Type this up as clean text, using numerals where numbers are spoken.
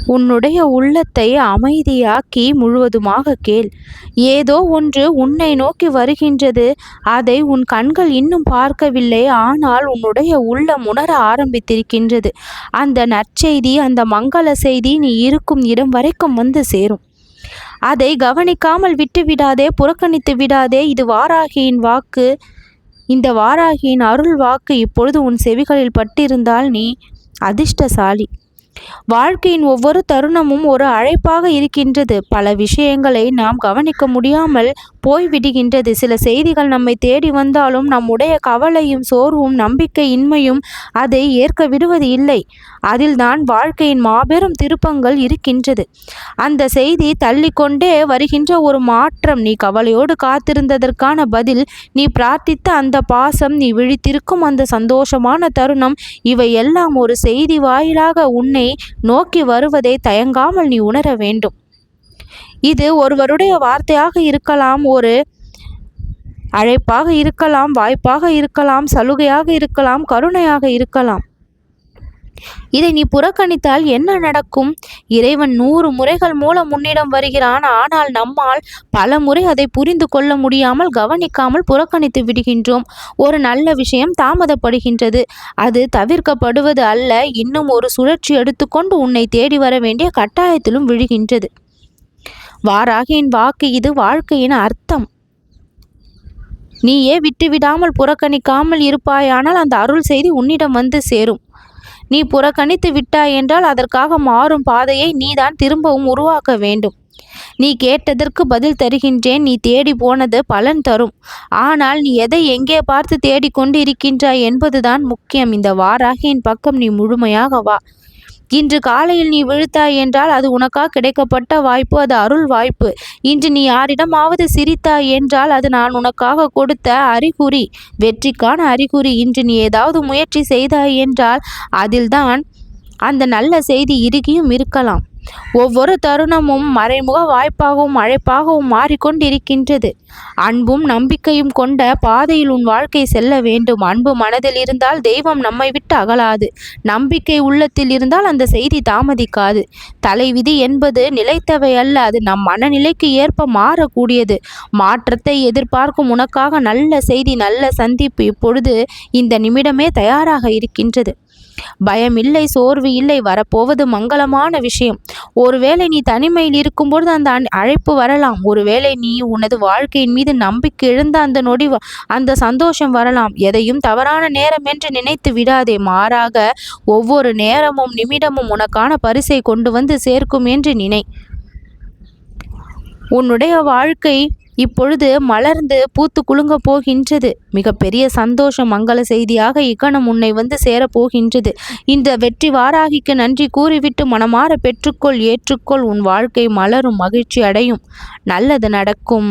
உன்னுடைய உள்ளத்தை அமைதியாக்கி முழுவதுமாக கேள். ஏதோ ஒன்று உன்னை நோக்கி வருகின்றது. அதை உன் கண்கள் இன்னும் பார்க்கவில்லை, ஆனால் உன்னுடைய உள்ளம் உணர ஆரம்பித்திருக்கின்றது. அந்த நற்செய்தி, அந்த மங்கள செய்தி நீ இருக்கும் இடம் வரைக்கும் வந்து சேரும். அதை கவனிக்காமல் விட்டுவிடாதே, புறக்கணித்து விடாதே. இது வாராகியின் வாக்கு. இந்த வாராகியின் அருள் வாக்கு இப்பொழுது உன் செவிகளில் பட்டிருந்தால் நீ அதிர்ஷ்டசாலி. வாழ்க்கையின் ஒவ்வொரு தருணமும் ஒரு அழைப்பாக இருக்கின்றது. பல விஷயங்களை நாம் கவனிக்க முடியாமல் போய்விடுகின்றது. சில செய்திகள் நம்மை தேடி வந்தாலும் நம்முடைய கவலையும் சோர்வும் நம்பிக்கையின்மையும் அதை ஏற்க விடுவது இல்லை. அதில்தான் வாழ்க்கையின் மாபெரும் திருப்பங்கள் இருக்கின்றது. அந்த செய்தி தள்ளிக்கொண்டே வருகின்ற ஒரு மாற்றம், நீ கவலையோடு காத்திருந்ததற்கான பதில், நீ பிரார்த்தித்த அந்த பாசம், நீ விழித்திருக்கும் அந்த சந்தோஷமான தருணம், இவை எல்லாம் ஒரு செய்தி வாயிலாக உன்னை நோக்கி வருவதை தயங்காமல் நீ உணர வேண்டும். இது ஒருவருடைய வார்த்தையாக இருக்கலாம், ஒரு அழைப்பாக இருக்கலாம், வாய்ப்பாக இருக்கலாம், சலுகையாக இருக்கலாம், கருணையாக இருக்கலாம். இதை நீ புறக்கணித்தால் என்ன நடக்கும்? இறைவன் 100 முறைகள் மூலம் உன்னிடம் வருகிறான். ஆனால் நம்மால் பல முறை அதை புரிந்து கொள்ள முடியாமல், கவனிக்காமல் புறக்கணித்து விடுகின்றோம். ஒரு நல்ல விஷயம் தாமதப்படுகின்றது. அது தவிர்க்கப்படுவது அல்ல, இன்னும் ஒரு சுழற்சி எடுத்துக்கொண்டு உன்னை தேடி வர வேண்டிய கட்டாயத்திலும் விழுகின்றது. வாராகியின் வாக்கு இது. வாழ்க்கையின் அர்த்தம். நீயே விட்டுவிடாமல் புறக்கணிக்காமல் இருப்பாயானால் அந்த அருள் செய்தி உன்னிடம் வந்து சேரும். நீ புறக்கணித்து விட்டாய் என்றால் அதற்காக மாறும் பாதையை நீதான் திரும்பவும் உருவாக்க வேண்டும். நீ கேட்டதற்கு பதில் தருகின்றேன். நீ தேடி போனது பலன் தரும். ஆனால் நீ எதை எங்கே பார்த்து தேடிக்கொண்டு இருக்கின்றாய் என்பதுதான் முக்கியம். இந்த வாராகியின் பக்கம் நீ முழுமையாக வா. இன்று காலையில் நீ விழுத்தாய் என்றால் அது உனக்காக கிடைக்கப்பட்ட வாய்ப்பு, அது அருள் வாய்ப்பு. இன்று நீ யாரிடமாவது சிரித்தாய் என்றால் அது நான் உனக்காக கொடுத்த அறிகுறி, வெற்றிக்கான அறிகுறி. இன்று நீ ஏதாவது முயற்சி செய்தாய் என்றால் அதில்தான் அந்த நல்ல செய்தி இறுகியும் இருக்கலாம். ஒவ்வொரு தருணமும் மறைமுக வாய்ப்பாகவும் அழைப்பாகவும் மாறிக்கொண்டிருக்கின்றது. அன்பும் நம்பிக்கையும் கொண்ட பாதையில் உன் வாழ்க்கை செல்ல வேண்டும். அன்பு மனதில் இருந்தால் தெய்வம் நம்மை விட்டு அகலாது. நம்பிக்கை உள்ளத்தில் இருந்தால் அந்த செய்தி தாமதிக்காது. தலைவிதி என்பது நிலைத்தவை அல்ல, அது நம் மனநிலைக்கு ஏற்ப மாறக்கூடியது. மாற்றத்தை எதிர்பார்க்கும் உனக்காக நல்ல செய்தி, நல்ல சந்திப்பு இப்பொழுது இந்த நிமிடமே தயாராக இருக்கின்றது. பயம் இல்லை, சோர்வு இல்லை, வரப்போவது மங்களமான விஷயம். ஒருவேளை நீ தனிமையில் இருக்கும்பொழுது அந்த அழைப்பு வரலாம். ஒருவேளை நீ உனது வாழ்க்கையின் மீது நம்பிக்கை இழந்த அந்த நொடி அந்த சந்தோஷம் வரலாம். எதையும் தவறான நேரம் என்று நினைத்து விடாதே. மாறாக ஒவ்வொரு நேரமும் நிமிடமும் உனக்கான பரிசை கொண்டு வந்து சேர்க்கும் என்று நினை. உன்னுடைய வாழ்க்கை இப்பொழுது மலர்ந்து பூத்து குலுங்க போகின்றது. மிகப்பெரிய சந்தோஷம், மங்கள செய்தியாக இக்கணம் உன்னை வந்து சேரப்போகின்றது. இந்த வெற்றி வாராகிக்கு நன்றி கூறிவிட்டு மனமாற பெற்றுக்கொள், ஏற்றுக்கொள். உன் வாழ்க்கை மலரும், மகிழ்ச்சி அடையும், நல்லது நடக்கும்.